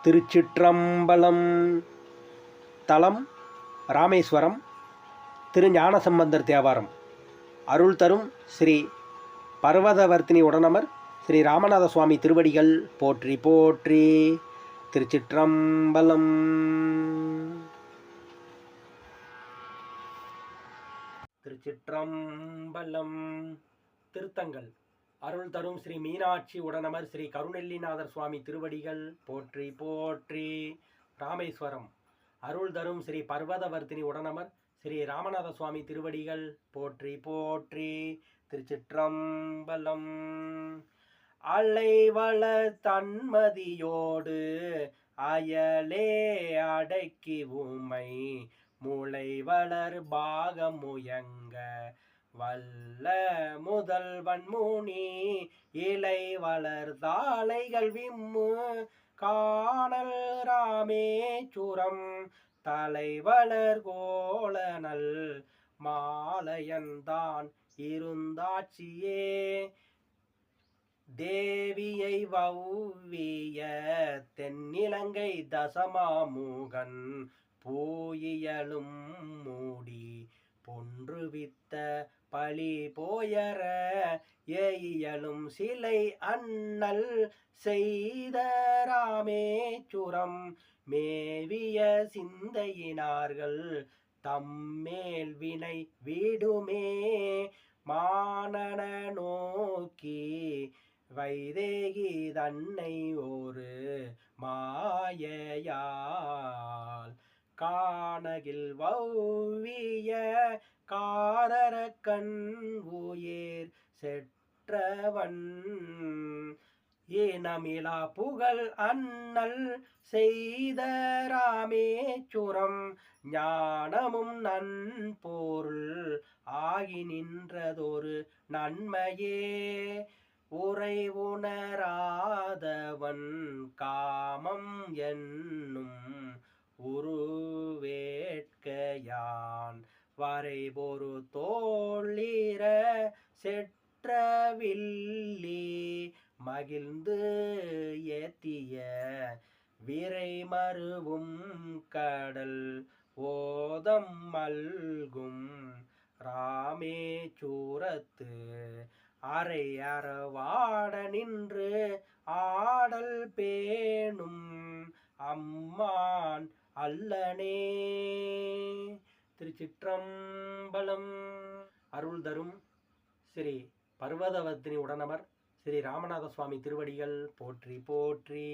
திருச்சிற்றம்பலம். தலம் ராமேஸ்வரம். திரு ஞானசம்பந்தர் தேவாரம். அருள் தரும் ஸ்ரீ பர்வதவர்த்தினி உடனமர் ஸ்ரீ ராமநாத சுவாமி திருவடிகள் போற்றி போற்றி. திருச்சிற்றம்பலம். திருச்சிற்றம்பலம். திருத்தங்கள். அருள் தரும் ஸ்ரீ மீனாட்சி உடனமர் ஸ்ரீ கருணெல்லிநாதர் சுவாமி திருவடிகள் போற்றி போற்றி. ராமேஸ்வரம். அருள் தரும் ஸ்ரீ பர்வதவர்த்தினி உடனமர் ஸ்ரீ ராமநாத சுவாமி திருவடிகள் போற்றி போற்றி. திருச்சிற்றம்பலம். அலைவள தன்மதியோடு அயலே அடக்கி உமை முளை வளர் பாகமுயங்க வல்ல முதல்வன் முனி இலை வளர் தாளைகள் விம்மு காணல் ராமேச்சுரம் தலைவளர் கோலனல் மாலையன்தான் இருந்தாட்சியே தேவியை வௌவிய தென்னிலங்கை தசமாமுகன் பூயியலும் மூடி பொன்றுவித்த பழி போயர ஏயியலும் சிலை அண்ணல் செய்த ராமேச்சுரம் மேவிய சிந்தையினார்கள் தம்மேல் வினை விடுமே மானன நோக்கி வைதேகி தன்னை ஒரு மாயையால் காணகில் வௌவிய காரரக்கண் உயிர் செற்றவன் ஏனமிலா புகழ் அண்ணல் செய்த ராமேச்சுரம் ஞானமும் நன்பொருள் ஆகி நின்றதொரு நன்மையே உரை உணராதவன் காமம் என்னும் உருவேட்கையான் வரை ஒரு தோளிர செற்றவில்லி மகிழ்ந்து ஏத்திய விரை மருவும் கடல் ஓதம் மல்கும் ராமேச்சூரத்து அரை அறவாட நின்று ஆடல் பேணும் அம்மான் அல்லனே. திருச்சிற்றம்பலம். அருள் தரும் ஸ்ரீ பர்வதவர்த்தினி உடனமர் ஸ்ரீ ராமநாத சுவாமி திருவடிகள் போற்றி போற்றி.